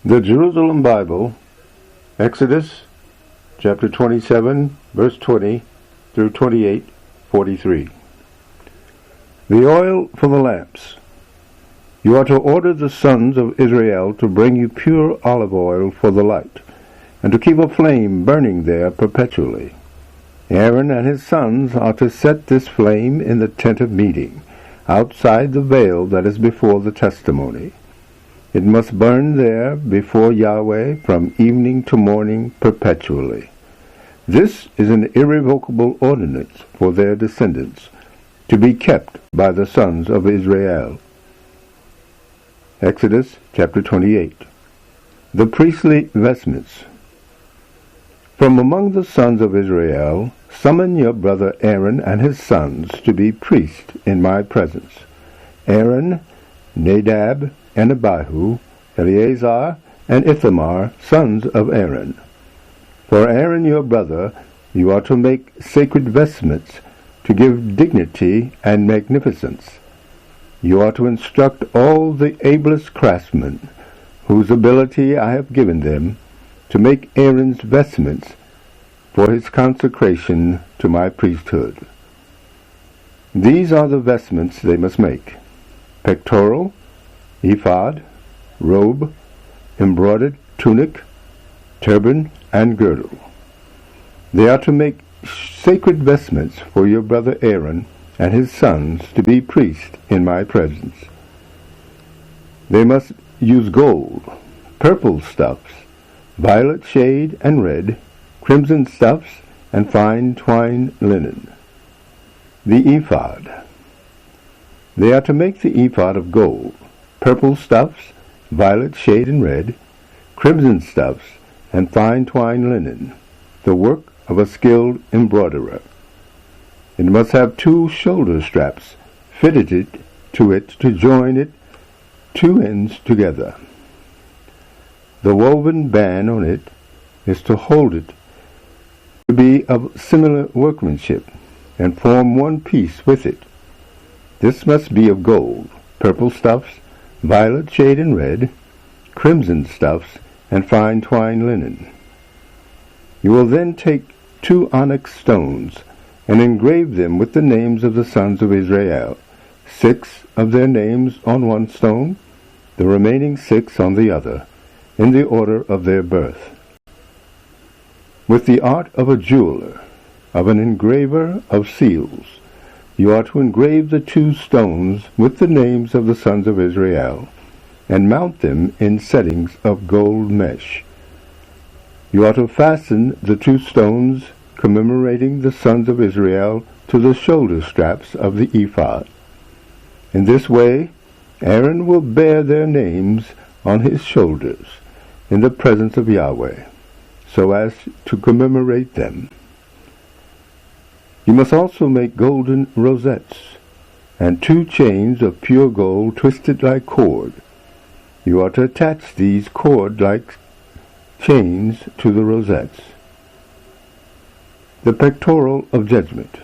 The Jerusalem Bible, Exodus chapter 27, verse 20 through 28:43. The oil for the lamps. You are to order the sons of Israel to bring you pure olive oil for the light, and to keep a flame burning there perpetually. Aaron and his sons are to set this flame in the tent of meeting, outside the veil that is before the testimony. It must burn there before Yahweh from evening to morning perpetually. This is an irrevocable ordinance for their descendants, to be kept by the sons of Israel. Exodus chapter 28. The priestly vestments. From among the sons of Israel, summon your brother Aaron and his sons to be priests in my presence. Aaron, Nadab, and Abihu, Eleazar, and Ithamar, sons of Aaron. For Aaron your brother you are to make sacred vestments, to give dignity and magnificence. You are to instruct all the ablest craftsmen, whose ability I have given them, to make Aaron's vestments for his consecration to my priesthood. These are the vestments they must make: pectoral, ephod, robe, embroidered tunic, turban, and girdle. They are to make sacred vestments for your brother Aaron and his sons to be priests in my presence. They must use gold, purple stuffs, violet shade and red, crimson stuffs, and fine twined linen. The ephod. They are to make the ephod of gold, purple stuffs, violet shade and red, crimson stuffs, and fine twined linen, the work of a skilled embroiderer. It must have 2 shoulder straps fitted to it to join it 2 ends together. The woven band on it is to hold it to be of similar workmanship and form one piece with it. This must be of gold, purple stuffs, violet shade and red, crimson stuffs, and fine twined linen. You will then take 2 onyx stones and engrave them with the names of the sons of Israel, 6 of their names on one stone, the remaining 6 on the other, in the order of their birth. With the art of a jeweler, of an engraver of seals, you are to engrave the 2 stones with the names of the sons of Israel, and mount them in settings of gold mesh. You are to fasten the 2 stones commemorating the sons of Israel to the shoulder straps of the ephod. In this way, Aaron will bear their names on his shoulders in the presence of Yahweh, so as to commemorate them. You must also make golden rosettes, and 2 chains of pure gold twisted like cord. You are to attach these cord-like chains to the rosettes. The pectoral of judgment.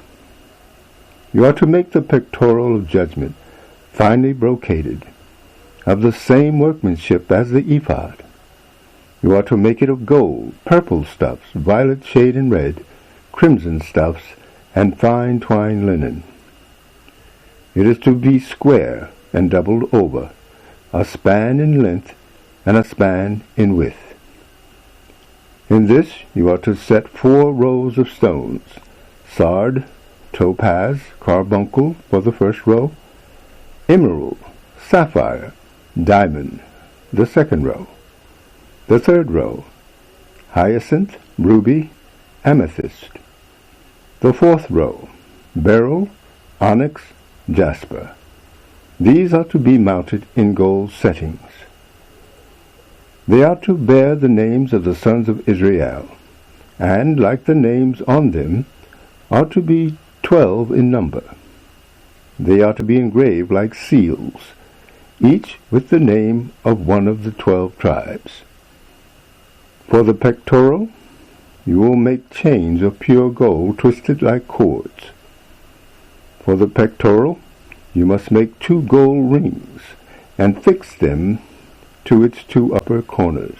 You are to make the pectoral of judgment finely brocaded, of the same workmanship as the ephod. You are to make it of gold, purple stuffs, violet shade and red, crimson stuffs, and fine twined linen. It is to be square and doubled over, a span in length and a span in width. In this you are to set 4 rows of stones: sard, topaz, carbuncle for the first row, emerald, sapphire, diamond, the second row. The third row, hyacinth, ruby, amethyst. The 4th row, beryl, onyx, jasper. These are to be mounted in gold settings. They are to bear the names of the sons of Israel, and, like the names on them, are to be 12 in number. They are to be engraved like seals, each with the name of one of the 12 tribes. For the pectoral, you will make chains of pure gold twisted like cords. For the pectoral, you must make 2 gold rings, and fix them to its 2 upper corners.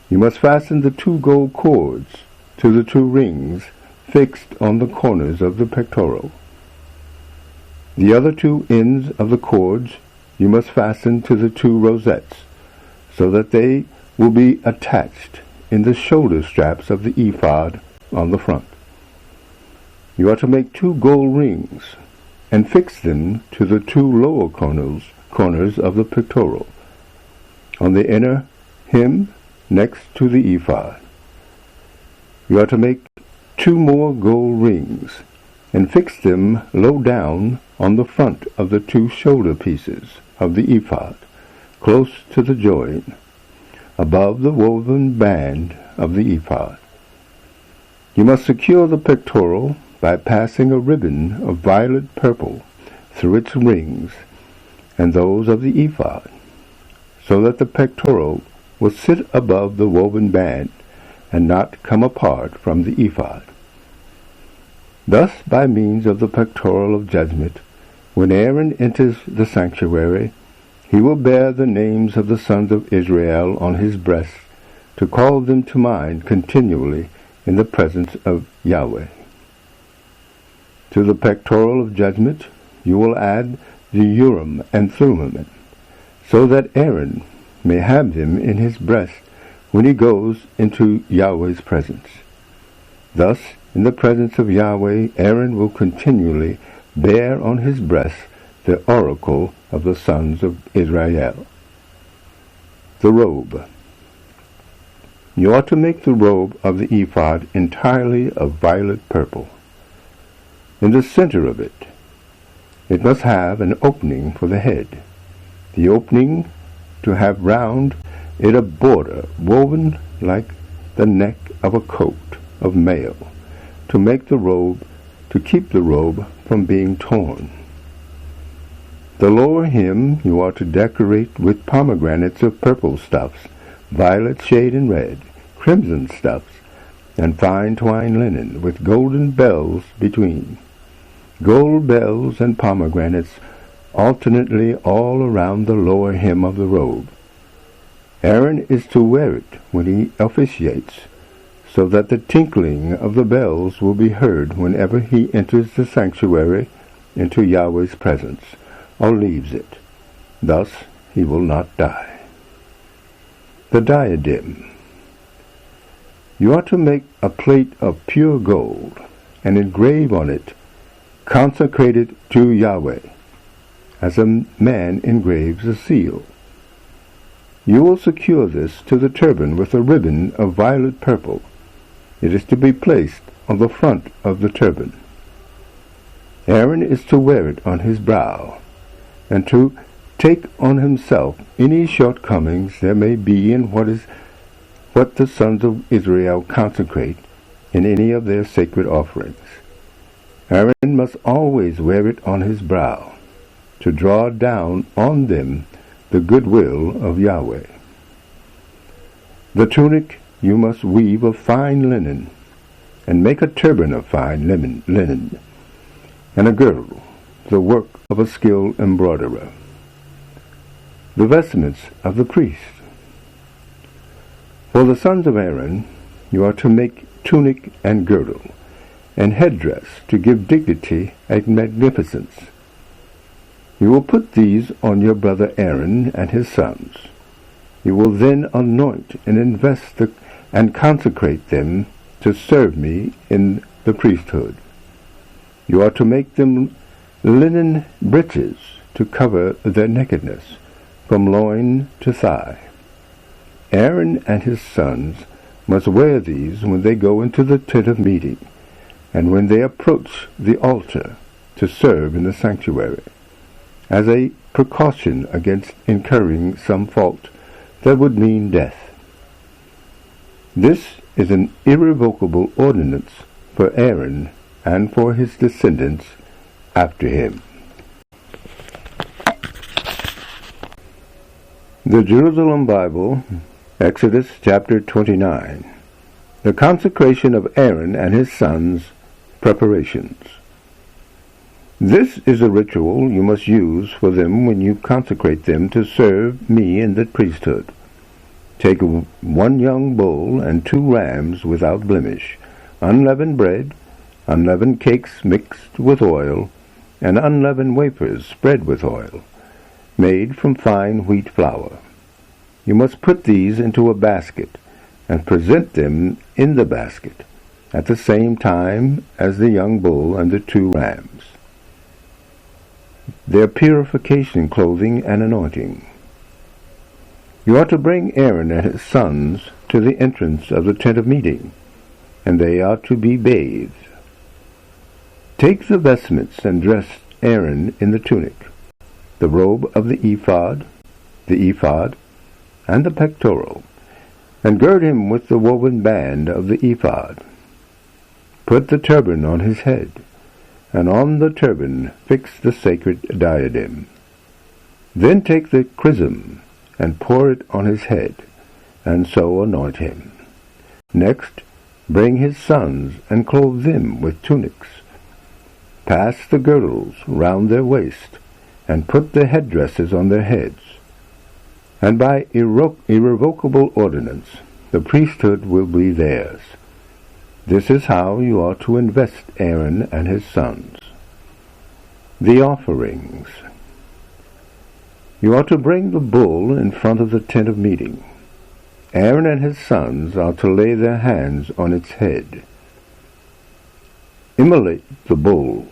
You must fasten the 2 gold cords to the 2 rings fixed on the corners of the pectoral. The other 2 ends of the cords you must fasten to the 2 rosettes, so that they will be attached in the shoulder straps of the ephod on the front. You are to make 2 gold rings and fix them to the 2 lower corners of the pectoral, on the inner hem next to the ephod. You are to make 2 more gold rings and fix them low down on the front of the 2 shoulder pieces of the ephod, close to the join, above the woven band of the ephod. You must secure the pectoral by passing a ribbon of violet purple through its rings and those of the ephod, so that the pectoral will sit above the woven band and not come apart from the ephod. Thus, by means of the pectoral of judgment, when Aaron enters the sanctuary, he will bear the names of the sons of Israel on his breast, to call them to mind continually in the presence of Yahweh. To the pectoral of judgment you will add the Urim and Thummim, so that Aaron may have them in his breast when he goes into Yahweh's presence. Thus, in the presence of Yahweh, Aaron will continually bear on his breast the oracle of the sons of Israel. The robe. You ought to make the robe of the ephod entirely of violet purple. In the center of it must have an opening for the head, the opening to have round it a border woven like the neck of a coat of mail, to keep the robe from being torn. The lower hem you are to decorate with pomegranates of purple stuffs, violet shade and red, crimson stuffs, and fine twined linen with golden bells between. Gold bells and pomegranates alternately all around the lower hem of the robe. Aaron is to wear it when he officiates, so that the tinkling of the bells will be heard whenever he enters the sanctuary into Yahweh's presence, or leaves it. Thus he will not die. The diadem. You are to make a plate of pure gold, and engrave on it, consecrated to Yahweh, as a man engraves a seal. You will secure this to the turban with a ribbon of violet purple. It is to be placed on the front of the turban. Aaron is to wear it on his brow, and to take on himself any shortcomings there may be in what the sons of Israel consecrate in any of their sacred offerings. Aaron must always wear it on his brow, to draw down on them the goodwill of Yahweh. The tunic you must weave of fine linen, and make a turban of fine linen, and a girdle, the work of a skilled embroiderer. The vestments of the priest. For the sons of Aaron you are to make tunic and girdle, and headdress to give dignity and magnificence. You will put these on your brother Aaron and his sons. You will then anoint and invest and consecrate them to serve me in the priesthood. You are to make them linen breeches to cover their nakedness, from loin to thigh. Aaron and his sons must wear these when they go into the tent of meeting, and when they approach the altar to serve in the sanctuary, as a precaution against incurring some fault that would mean death. This is an irrevocable ordinance for Aaron and for his descendants after him. The Jerusalem Bible, Exodus chapter 29. The consecration of Aaron and his sons, preparations. This is a ritual you must use for them when you consecrate them to serve me in the priesthood. Take 1 young bull and 2 rams without blemish, unleavened bread, unleavened cakes mixed with oil, and unleavened wafers spread with oil, made from fine wheat flour. You must put these into a basket and present them in the basket at the same time as the young bull and the 2 rams. Their purification clothing and anointing. You are to bring Aaron and his sons to the entrance of the tent of meeting, and they are to be bathed. Take the vestments and dress Aaron in the tunic, the robe of the ephod, and the pectoral, and gird him with the woven band of the ephod. Put the turban on his head, and on the turban fix the sacred diadem. Then take the chrism and pour it on his head, and so anoint him. Next, bring his sons and clothe them with tunics. Pass the girdles round their waist, and put the headdresses on their heads. And by irrevocable ordinance, the priesthood will be theirs. This is how you are to invest Aaron and his sons. The offerings. You are to bring the bull in front of the tent of meeting. Aaron and his sons are to lay their hands on its head. Immolate the bull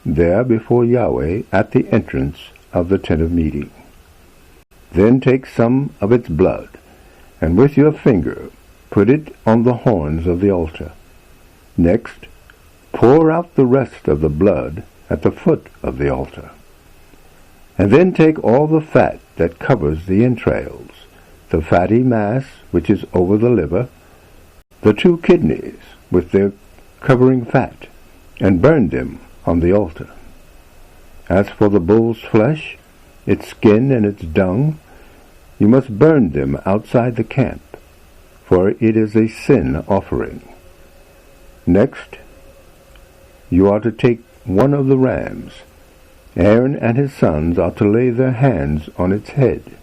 there before Yahweh at the entrance of the tent of meeting. Then take some of its blood, and with your finger put it on the horns of the altar. Next, pour out the rest of the blood at the foot of the altar. And then take all the fat that covers the entrails, the fatty mass which is over the liver, the 2 kidneys with their covering fat, and burn them on the altar. As for the bull's flesh, its skin and its dung, you must burn them outside the camp, for it is a sin offering. Next, you are to take 1 of the rams. Aaron and his sons are to lay their hands on its head.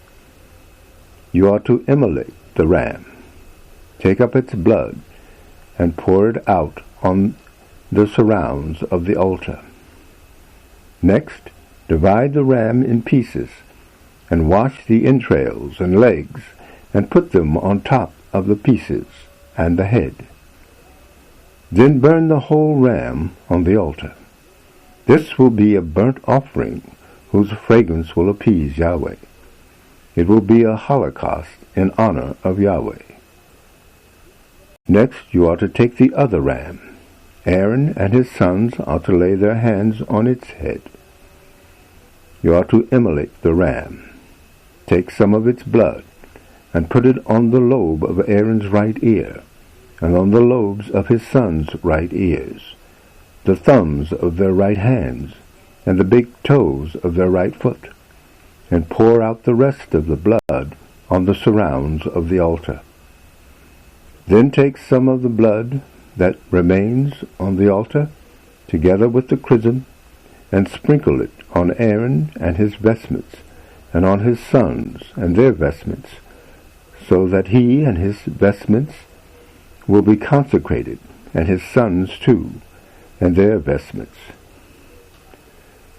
You are to immolate the ram. Take up its blood, and pour it out on the surrounds of the altar. Next, divide the ram in pieces, and wash the entrails and legs, and put them on top of the pieces and the head. Then burn the whole ram on the altar. This will be a burnt offering, whose fragrance will appease Yahweh. It will be a holocaust in honor of Yahweh. Next, you are to take the other ram. Aaron and his sons are to lay their hands on its head. You are to immolate the ram. Take some of its blood, and put it on the lobe of Aaron's right ear, and on the lobes of his sons' right ears, the thumbs of their right hands, and the big toes of their right foot, and pour out the rest of the blood on the surrounds of the altar. Then take some of the blood that remains on the altar, together with the chrism, and sprinkle it on Aaron and his vestments, and on his sons and their vestments, so that he and his vestments will be consecrated, and his sons too, and their vestments.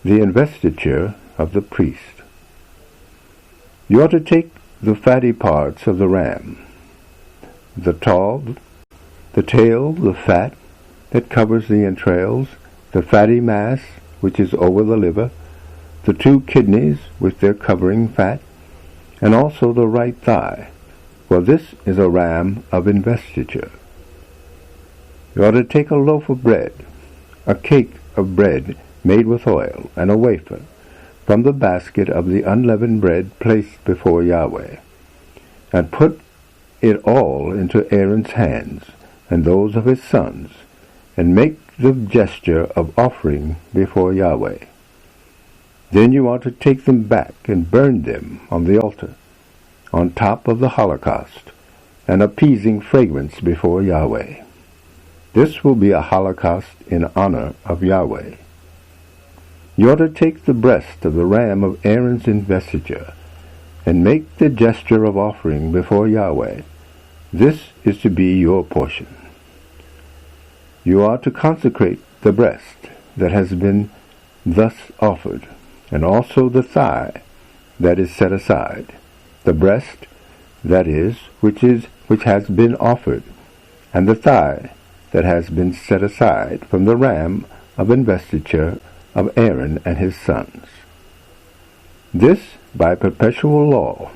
The investiture of the priest. You are to take the fatty parts of the ram, the tail, the fat that covers the entrails, the fatty mass which is over the liver, the 2 kidneys with their covering fat, and also the right thigh, for this is a ram of investiture. You are to take a loaf of bread, a cake of bread made with oil, and a wafer, from the basket of the unleavened bread placed before Yahweh, and put it all into Aaron's hands, and those of his sons, and make the gesture of offering before Yahweh. Then you are to take them back and burn them on the altar, on top of the holocaust, an appeasing fragrance before Yahweh. This will be a holocaust in honor of Yahweh. You are to take the breast of the ram of Aaron's investiture, and make the gesture of offering before Yahweh. This is to be your portion. You are to consecrate the breast that has been thus offered, and also the thigh that is set aside, the breast, that is, which has been offered, and the thigh that has been set aside from the ram of investiture of Aaron and his sons. This, by perpetual law,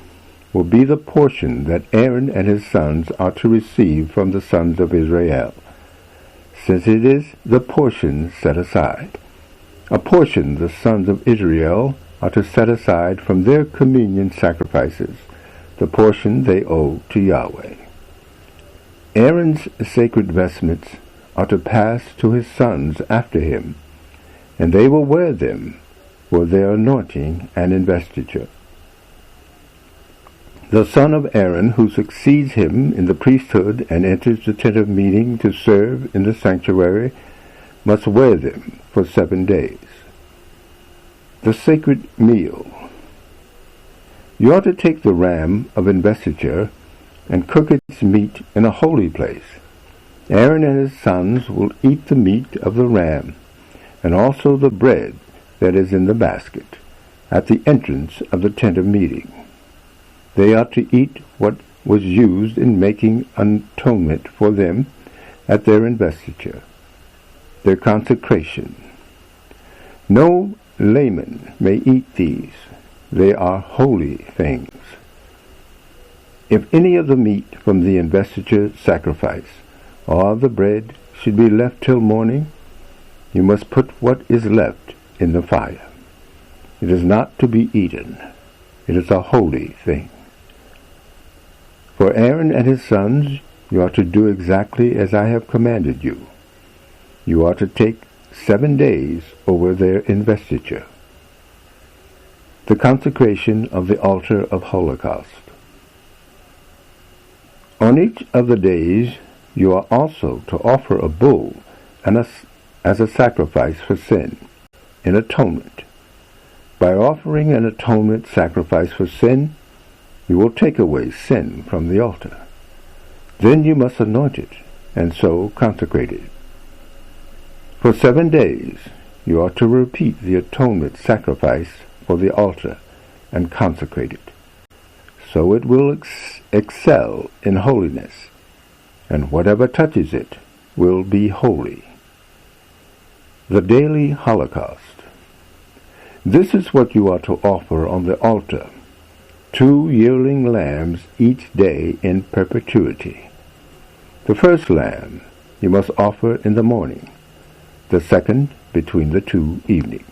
will be the portion that Aaron and his sons are to receive from the sons of Israel, since it is the portion set aside, a portion the sons of Israel are to set aside from their communion sacrifices, the portion they owe to Yahweh. Aaron's sacred vestments are to pass to his sons after him, and they will wear them for their anointing and investiture. The son of Aaron who succeeds him in the priesthood and enters the tent of meeting to serve in the sanctuary must wear them for 7 days. The sacred meal. You are to take the ram of investiture and cook its meat in a holy place. Aaron and his sons will eat the meat of the ram, and also the bread that is in the basket, at the entrance of the tent of meeting. They are to eat what was used in making atonement for them at their investiture, their consecration. No layman may eat these. They are holy things. If any of the meat from the investiture sacrifice or the bread should be left till morning, you must put what is left in the fire. It is not to be eaten. It is a holy thing. For Aaron and his sons you are to do exactly as I have commanded you. You are to take 7 days over their investiture. The consecration of the altar of holocaust. On each of the days you are also to offer a bull as a sacrifice for sin, in atonement. By offering an atonement sacrifice for sin, you will take away sin from the altar. Then you must anoint it, and so consecrate it. For 7 days you are to repeat the atonement sacrifice for the altar and consecrate it. So it will excel in holiness, and whatever touches it will be holy. The daily holocaust. This is what you are to offer on the altar: 2 yearling lambs each day in perpetuity. The first lamb you must offer in the morning, the second between the 2 evenings.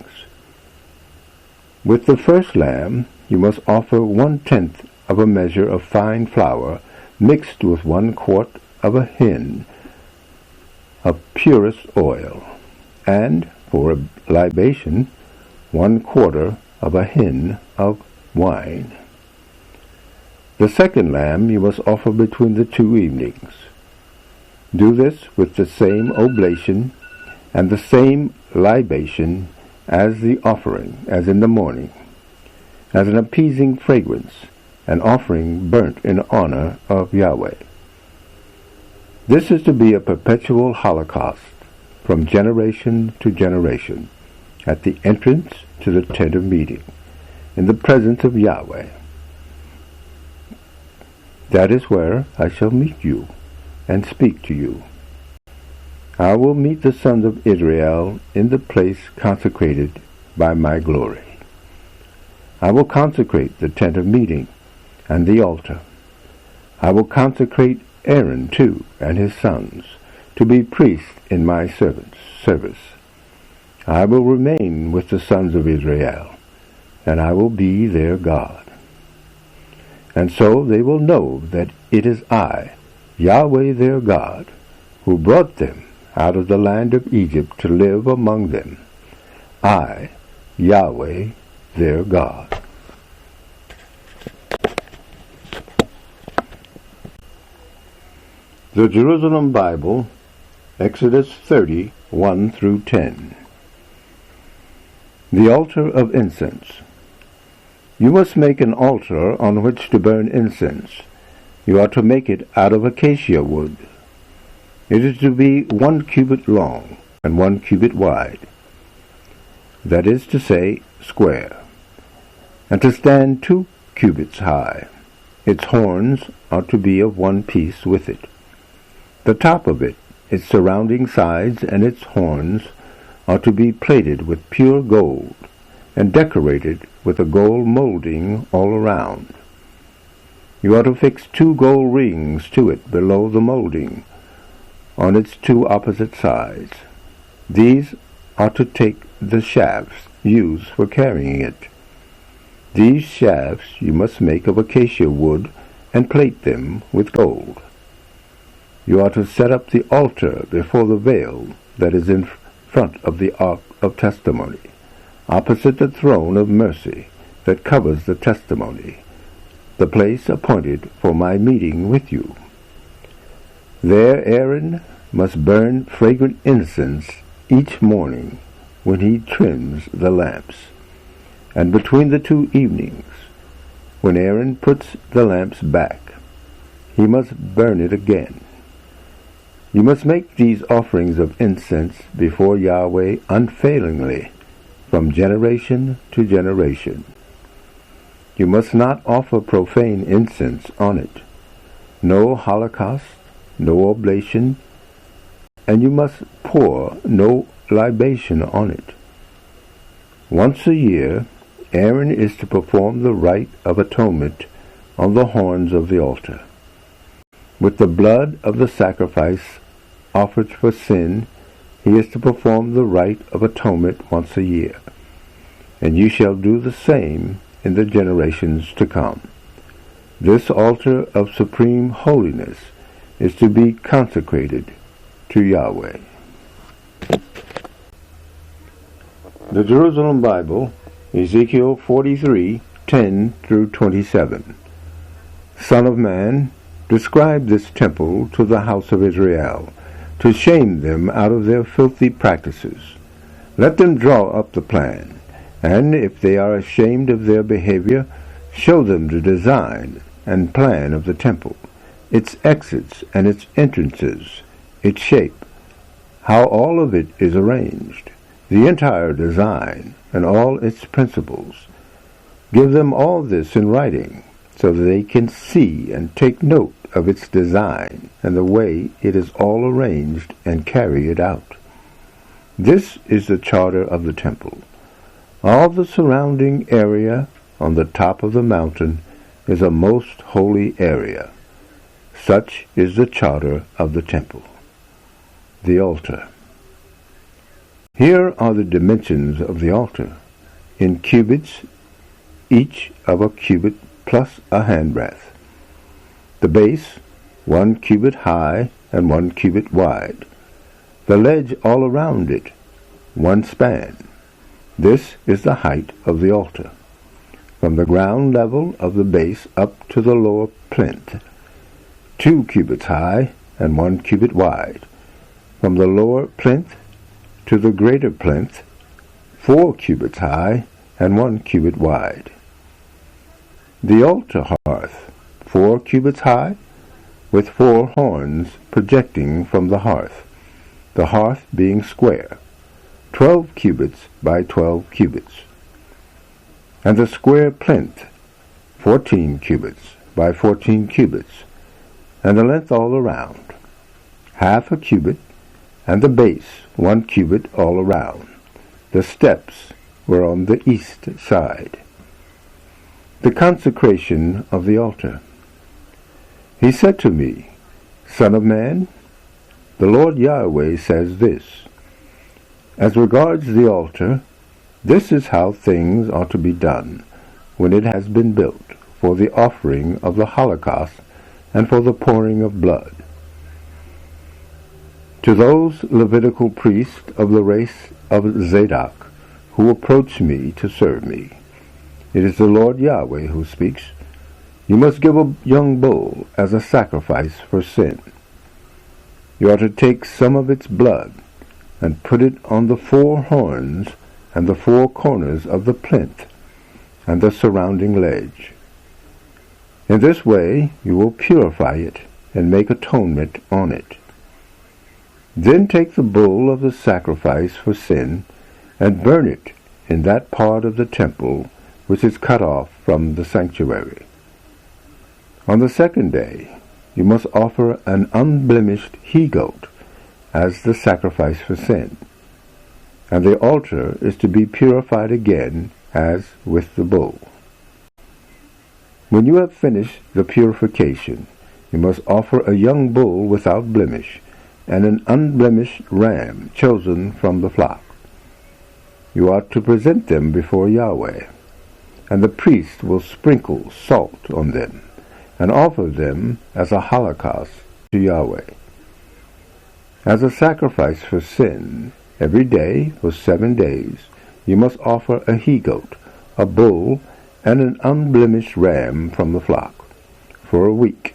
With the first lamb you must offer 1/10 of a measure of fine flour mixed with 1 quart of a hin of purest oil, and for a libation 1/4 of a hin of wine. The second lamb you must offer between the 2 evenings. Do this with the same oblation and the same libation as the offering, as in the morning, as an appeasing fragrance, an offering burnt in honor of Yahweh. This is to be a perpetual holocaust from generation to generation, at the entrance to the tent of meeting, in the presence of Yahweh. That is where I shall meet you and speak to you. I will meet the sons of Israel in the place consecrated by my glory. I will consecrate the tent of meeting and the altar. I will consecrate Aaron too and his sons to be priests in my service. I will remain with the sons of Israel, and I will be their God. And so they will know that it is I, Yahweh their God, who brought them out of the land of Egypt to live among them. I, Yahweh their God. The Jerusalem Bible, Exodus 30, 1 through 10. The altar of incense. You must make an altar on which to burn incense. You are to make it out of acacia wood. It is to be 1 cubit long and 1 cubit wide, that is to say, square, and to stand 2 cubits high. Its horns are to be of one piece with it. The top of it, its surrounding sides, and its horns are to be plated with pure gold, and decorated with a gold molding all around. You are to fix 2 gold rings to it below the molding, on its 2 opposite sides. These are to take the shafts used for carrying it. These shafts you must make of acacia wood and plate them with gold. You are to set up the altar before the veil that is in front of the ark of testimony, opposite the throne of mercy that covers the testimony, the place appointed for my meeting with you. There Aaron must burn fragrant incense each morning when he trims the lamps, and between the 2 evenings, when Aaron puts the lamps back, he must burn it again. You must make these offerings of incense before Yahweh unfailingly, from generation to generation. You must not offer profane incense on it, no holocaust, no oblation, and you must pour no libation on it. Once a year, Aaron is to perform the rite of atonement on the horns of the altar. With the blood of the sacrifice offered for sin, he is to perform the rite of atonement once a year, and you shall do the same in the generations to come. This altar of supreme holiness is to be consecrated to Yahweh. The Jerusalem Bible, Ezekiel 43:10-27. Son of man, describe this temple to the house of Israel, to shame them out of their filthy practices. Let them draw up the plan, and if they are ashamed of their behavior, show them the design and plan of the temple, its exits and its entrances, its shape, how all of it is arranged, the entire design and all its principles. Give them all this in writing, so that they can see and take note of its design and the way it is all arranged and carry it out. This is the charter of the temple. All the surrounding area on the top of the mountain is a most holy area. Such is the charter of the temple. The altar. Here are the dimensions of the altar, in cubits, each of a cubit plus a handbreadth. The base, 1 cubit high and 1 cubit wide. The ledge all around it, 1 span. This is the height of the altar, from the ground level of the base up to the lower plinth, 2 cubits high and 1 cubit wide. From the lower plinth to the greater plinth, 4 cubits high and 1 cubit wide. The altar hearth, 4 cubits high, with 4 horns projecting from the hearth, the hearth being square, 12 cubits by 12 cubits. And the square plinth, 14 cubits by 14 cubits, and the length all around, half a cubit, and the base 1 cubit all around. The steps were on the east side. The consecration of the altar. He said to me, Son of man, the Lord Yahweh says this, as regards the altar, this is how things are to be done when it has been built for the offering of the holocaust and for the pouring of blood. To those Levitical priests of the race of Zadok who approach me to serve me, it is the Lord Yahweh who speaks. You must give a young bull as a sacrifice for sin. You are to take some of its blood and put it on the 4 horns and the 4 corners of the plinth, and the surrounding ledge. In this way you will purify it and make atonement on it. Then take the bull of the sacrifice for sin and burn it in that part of the temple which is cut off from the sanctuary. On the 2nd day you must offer an unblemished he-goat as the sacrifice for sin, and the altar is to be purified again as with the bull. When you have finished the purification, you must offer a young bull without blemish, and an unblemished ram chosen from the flock. You are to present them before Yahweh, and the priest will sprinkle salt on them, and offer them as a holocaust to Yahweh. As a sacrifice for sin, every day for 7 days you must offer a he-goat, a bull, and an unblemished ram from the flock, for a week.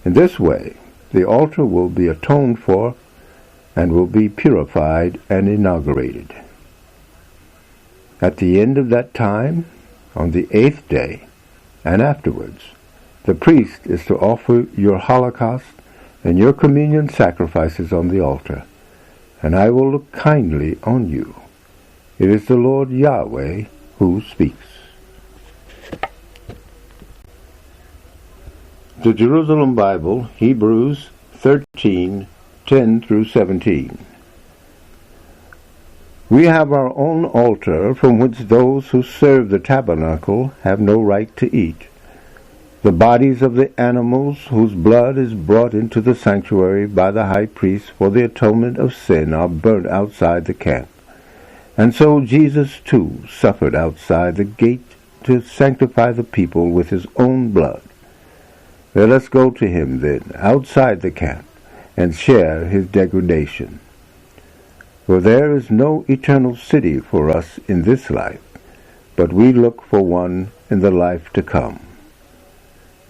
In this way the altar will be atoned for and will be purified and inaugurated. At the end of that time, on the 8th day, and afterwards, the priest is to offer your holocaust and your communion sacrifices on the altar, and I will look kindly on you. It is the Lord Yahweh who speaks. The Jerusalem Bible, Hebrews 13:10-17. We have our own altar from which those who serve the tabernacle have no right to eat. The bodies of the animals whose blood is brought into the sanctuary by the high priest for the atonement of sin are burnt outside the camp. And so Jesus too suffered outside the gate to sanctify the people with his own blood. Let us go to him then, outside the camp, and share his degradation. For there is no eternal city for us in this life, but we look for one in the life to come.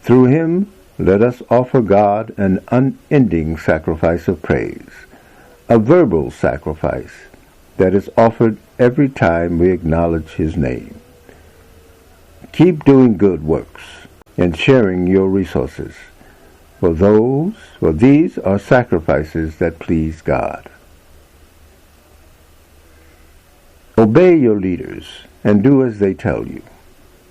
Through him let us offer God an unending sacrifice of praise, a verbal sacrifice that is offered every time we acknowledge his name. Keep doing good works and sharing your resources, for these are sacrifices that please God. Obey your leaders and do as they tell you,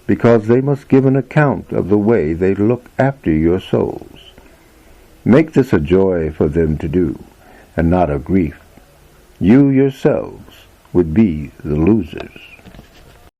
because they must give an account of the way they look after your souls. Make this a joy for them to do, and not a grief. You yourselves would be the losers.